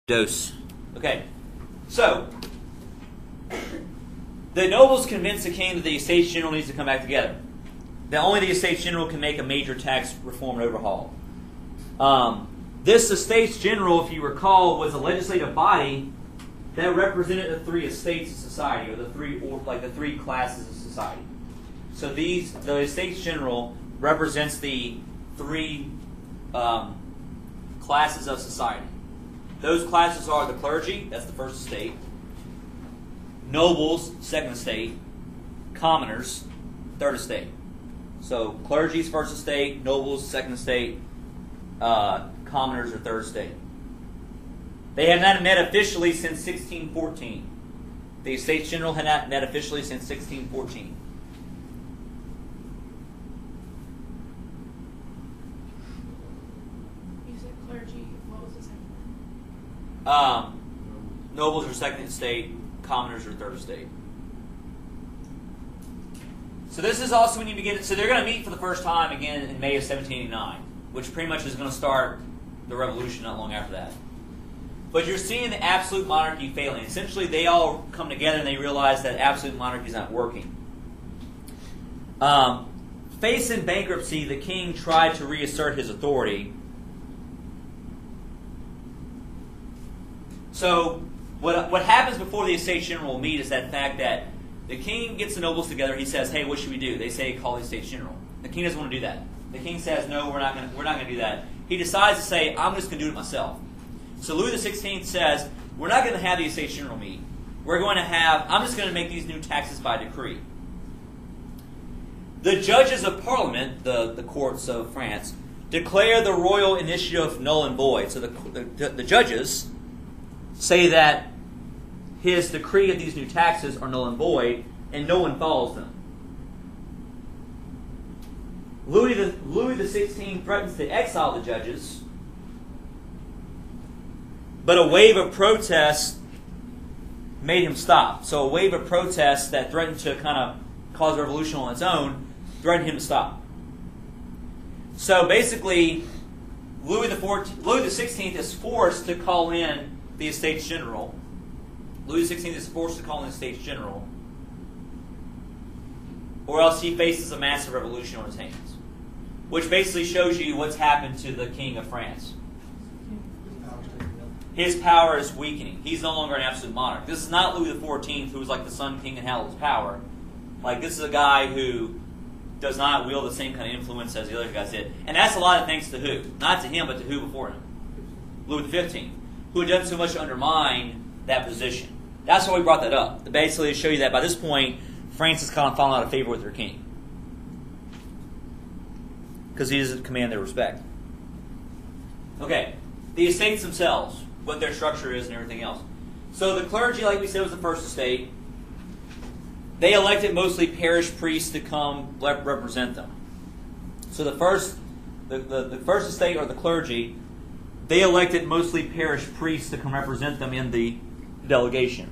Dose. Okay, so the nobles convinced the king that the Estates General needs to come back together. That only the Estates General can make a major tax reform and overhaul. This Estates General, if you recall, was a legislative body that represented the three estates of society, or the three classes of society. So the Estates General represents the three classes of society. Those classes are the clergy, that's the first estate, nobles, second estate, commoners, third estate. So clergy's first estate, nobles, second estate, commoners are third estate. They have not met officially since 1614. The Estates General had not met officially since 1614. You said clergy. What was the second one? Nobles are second estate, commoners are third estate. So this is also when you begin. So they're going to meet for the first time again in May of 1789, which pretty much is going to start the revolution not long after that. But you're seeing the absolute monarchy failing. Essentially, they all come together and they realize that absolute monarchy is not working. Facing bankruptcy, the king tried to reassert his authority. So what happens before the Estates General will meet is that fact that the king gets the nobles together. He says, "Hey, what should we do?" They say, "Call the Estates General." The king doesn't want to do that. The king says, "No, we're not going to do that." He decides to say, "I'm just going to do it myself." So Louis XVI says, "We're not going to have the Estates General meet. I'm just going to make these new taxes by decree." The judges of Parliament, the courts of France, declare the royal initiative null and void. So the judges say that his decree of these new taxes are null and void, and no one follows them. Louis XVI threatens to exile the judges, but a wave of protest made him stop. So a wave of protest that threatened to kind of cause a revolution on its own threatened him to stop. So basically, Louis XVI is forced to call in the Estates General. Louis XVI is forced to call in the Estates General, or else he faces a massive revolution on his hands, which basically shows you what's happened to the King of France. His power is weakening. He's no longer an absolute monarch. This is not Louis XIV, who was like the Sun King and held his power. Like, this is a guy who does not wield the same kind of influence as the other guys did. And that's a lot of thanks to who? Not to him, but to who before him? Louis XV, who had done so much to undermine that position. That's why we brought that up. Basically to show you that by this point, France is kind of falling out of favor with their king, because he doesn't command their respect. Okay, the estates themselves, what their structure is and everything else. So the clergy, like we said, was the first estate. They elected mostly parish priests to come represent them. So the first estate, or the clergy, they elected mostly parish priests to come represent them in the delegation.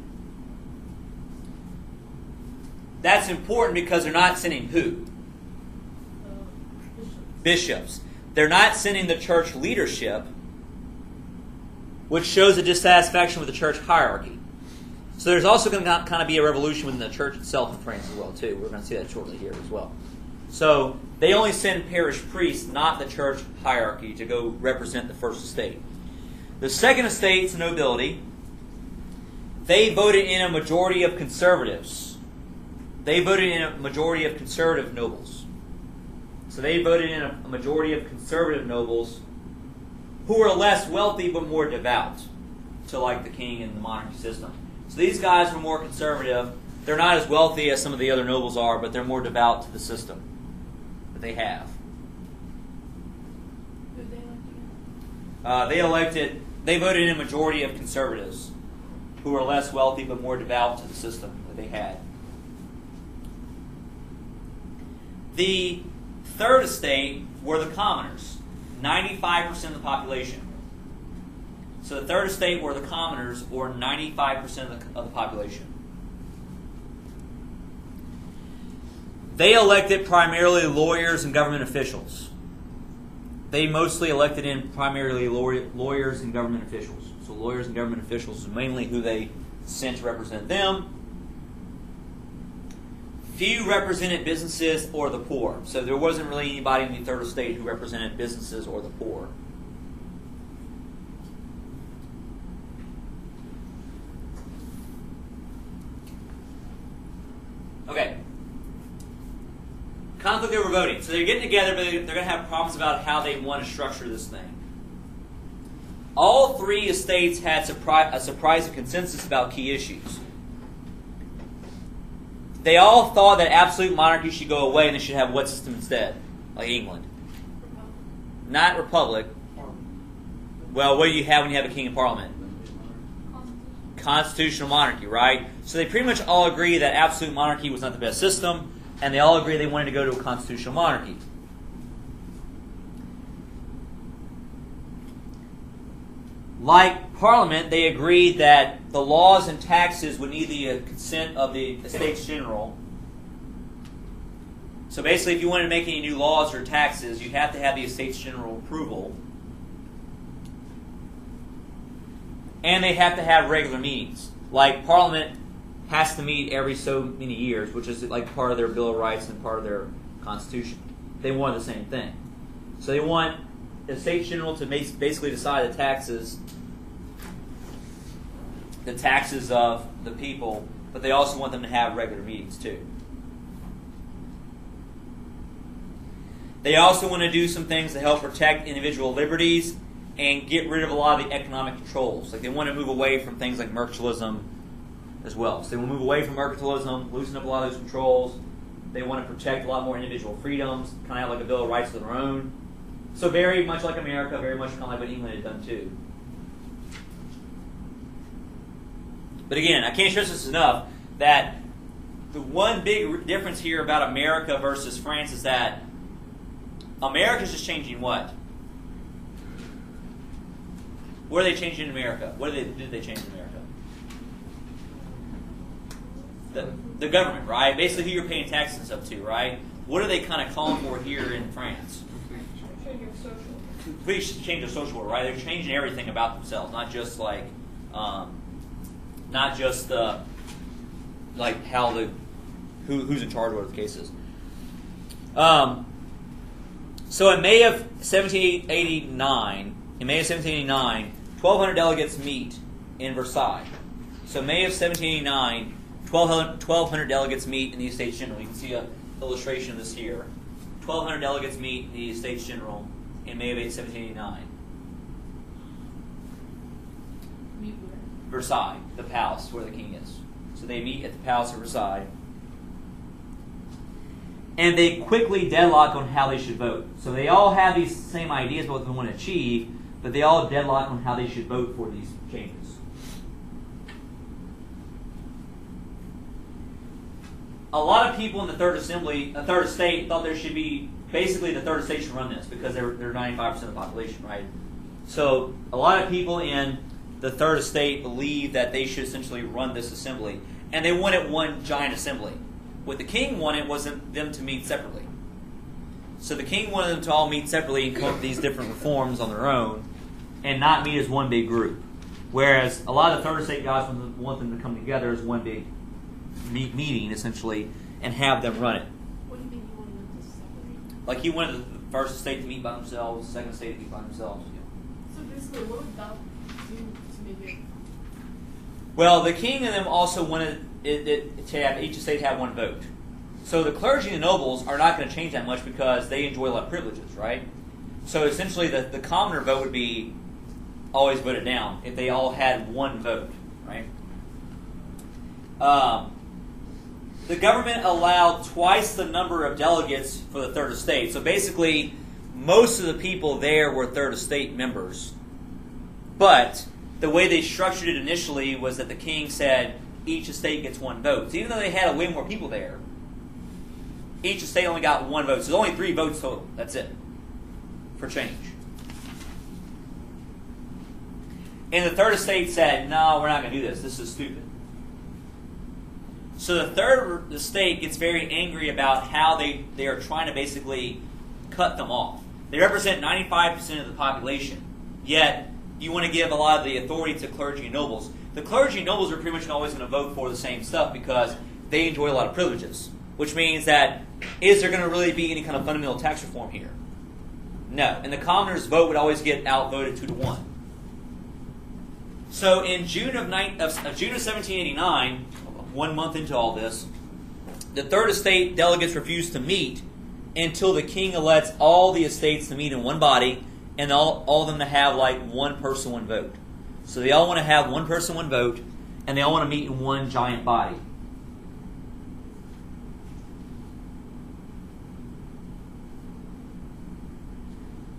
That's important because they're not sending who? Bishops. They're not sending the church leadership, which shows a dissatisfaction with the church hierarchy. So there's also going to kind of be a revolution within the church itself in France as well, too. We're going to see that shortly here as well. So they only send parish priests, not the church hierarchy, to go represent the first estate. The second estate's nobility. They voted in a majority of conservatives. They voted in a majority of conservative nobles. So they voted in a majority of conservative nobles who were less wealthy but more devout to like the king and the monarchy system. So these guys were more conservative. They're not as wealthy as some of the other nobles are, but they're more devout to the system that they have. Who did they elect again? They voted in a majority of conservatives who were less wealthy but more devout to the system that they had. The third estate were the commoners, 95% of the population. So the third estate were the commoners, or 95% of the population. They elected primarily lawyers and government officials. They mostly elected in primarily lawyers and government officials. So So lawyers and government officials is mainly who they sent to represent them. Few represented businesses or the poor. So there wasn't really anybody in the third estate who represented businesses or the poor. Okay. Conflict over voting. So they're getting together, but they're going to have problems about how they want to structure this thing. All three estates had a surprising consensus about key issues. They all thought that absolute monarchy should go away and they should have what system instead? Like England. Not republic. Well, what do you have when you have a king and parliament? Constitutional monarchy, right? So they pretty much all agree that absolute monarchy was not the best system, and they all agree they wanted to go to a constitutional monarchy. Like Parliament, they agreed that the laws and taxes would need the consent of the Estates General. So basically, if you wanted to make any new laws or taxes, you'd have to have the Estates General approval. And they have to have regular meetings. Like Parliament has to meet every so many years, which is like part of their Bill of Rights and part of their Constitution. They want the same thing. So they want the Estates General to basically decide the taxes of the people, but they also want them to have regular meetings too. They also want to do some things to help protect individual liberties and get rid of a lot of the economic controls. Like they want to move away from things like mercantilism as well. So they want to move away from mercantilism, loosen up a lot of those controls. They want to protect a lot more individual freedoms, kind of have like a Bill of Rights of their own. So very much like America, very much kind of like what England had done too. But again, I can't stress this enough, that the one big difference here about America versus France is that America's just changing what? What are they changing in America? What did they change in America? The government, right? Basically who you're paying taxes and stuff to, right? What are they kind of calling for here in France? Completely change their social order, right? They're changing everything about themselves, not just like, like how who's in charge, whatever the case is. So in May of 1789, 1,200 delegates meet in Versailles. So May of 1789, 1,200 delegates meet in the Estates General. You can see an illustration of this here. 1,200 delegates meet in the Estates General in May of 1789. Meet where? Versailles, the palace where the king is. So they meet at the palace of Versailles. And they quickly deadlock on how they should vote. So they all have these same ideas about what they want to achieve, but they all deadlock on how they should vote for these changes. A lot of people in the third estate thought there should be, basically the third estate should run this because they're 95% of the population, right? So a lot of people in the third estate believed that they should essentially run this assembly. And they wanted one giant assembly. What the king wanted wasn't them to meet separately. So the king wanted them to all meet separately and come up with these different reforms on their own and not meet as one big group. Whereas a lot of the third estate guys want them to come together as one big meeting, essentially, and have them run it. What do you mean you wanted them to separate? Like he wanted the first estate to meet by themselves, the second estate to meet by themselves. So basically, what would that do to make it? Well, the king and them also wanted to have each estate have one vote. So the clergy and the nobles are not going to change that much because they enjoy a lot of privileges, right? So essentially the commoner vote would be always voted down if they all had one vote, right? The government allowed twice the number of delegates for the third estate. So basically, most of the people there were third estate members. But the way they structured it initially was that the king said each estate gets one vote. So even though they had way more people there, each estate only got one vote. So there's only 3 votes total. That's it. For change. And the third estate said, no, we're not going to do this. This is stupid. So the third estate gets very angry about how they are trying to basically cut them off. They represent 95% of the population, yet you want to give a lot of the authority to clergy and nobles. The clergy and nobles are pretty much always going to vote for the same stuff because they enjoy a lot of privileges, which means that is there going to really be any kind of fundamental tax reform here? No. And the commoners' vote would always get outvoted 2-1. So in June of 1789, 1 month into all this, the Third Estate delegates refused to meet until the king elects all the estates to meet in one body and all of them to have like one person, one vote. So they all want to have one person, one vote, and they all want to meet in one giant body.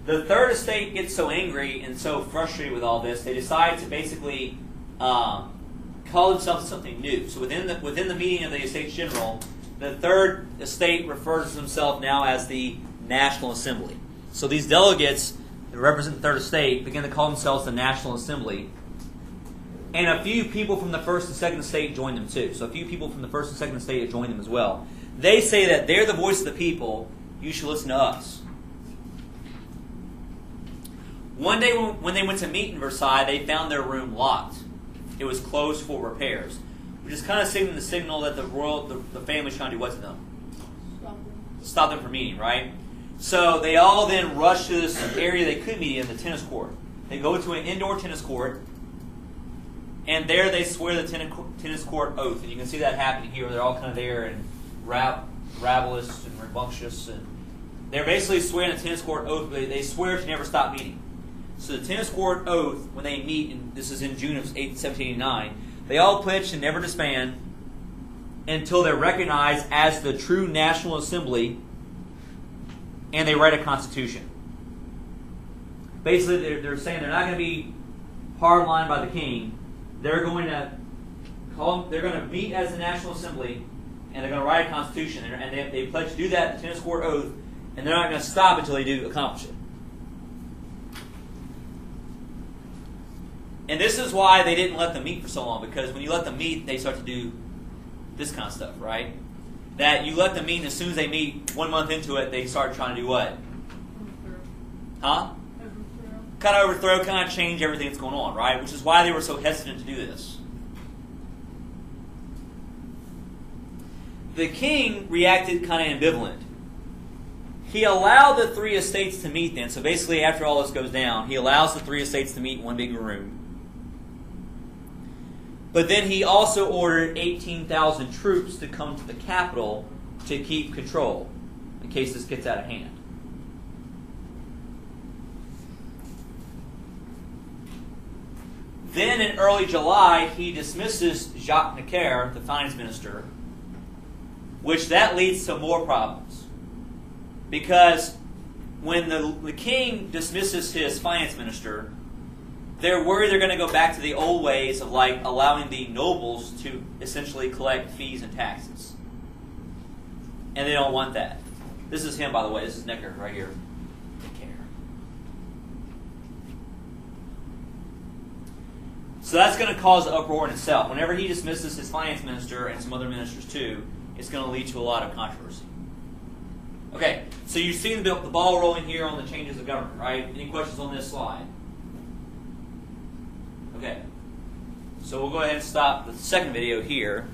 The Third Estate gets so angry and so frustrated with all this, they decide to basically call themselves something new. So within the meeting of the Estates General, the Third Estate refers to themselves now as the National Assembly. So these delegates that represent the Third Estate begin to call themselves the National Assembly. And a few people from the First and Second Estate join them too. So a few people from the First and Second Estate join them as well. They say that they're the voice of the people. You should listen to us. One day when they went to meet in Versailles, they found their room locked. It was closed for repairs, which is kind of signaling the signal that the family's trying to do what to them? Stop them from meeting, right? So they all then rush to this area they could meet in, the tennis court. They go to an indoor tennis court, and there they swear the tennis court oath. And you can see that happening here. They're all kind of there and ravelous and rambunctious. And they're basically swearing the tennis court oath, but they swear to never stop meeting. So the tennis court oath, when they meet, and this is in June of 1789, they all pledge to never disband until they're recognized as the true National Assembly, and they write a constitution. Basically, they're saying they're not going to be hardlined by the king. They're going to meet as the National Assembly, and they're going to write a constitution. And they pledge to do that, the tennis court oath, and they're not going to stop until they do accomplish it. And this is why they didn't let them meet for so long, because when you let them meet, they start to do this kind of stuff, right? That you let them meet, and as soon as they meet, 1 month into it, they start trying to do what? Huh? Kind of overthrow, kind of change everything that's going on, right? Which is why they were so hesitant to do this. The king reacted kind of ambivalent. He allowed the three estates to meet then. So basically, after all this goes down, he allows the three estates to meet in one big room. But then he also ordered 18,000 troops to come to the capital to keep control in case this gets out of hand. Then in early July, he dismisses Jacques Necker, the finance minister, which that leads to more problems. Because when the king dismisses his finance minister, they're worried they're going to go back to the old ways of like allowing the nobles to essentially collect fees and taxes. And they don't want that. This is him, by the way. This is Necker right here. So that's going to cause uproar in itself. Whenever he dismisses his finance minister and some other ministers too, it's going to lead to a lot of controversy. Okay, so you've seen the ball rolling here on the changes of government, right? Any questions on this slide? Okay, so we'll go ahead and stop the second video here.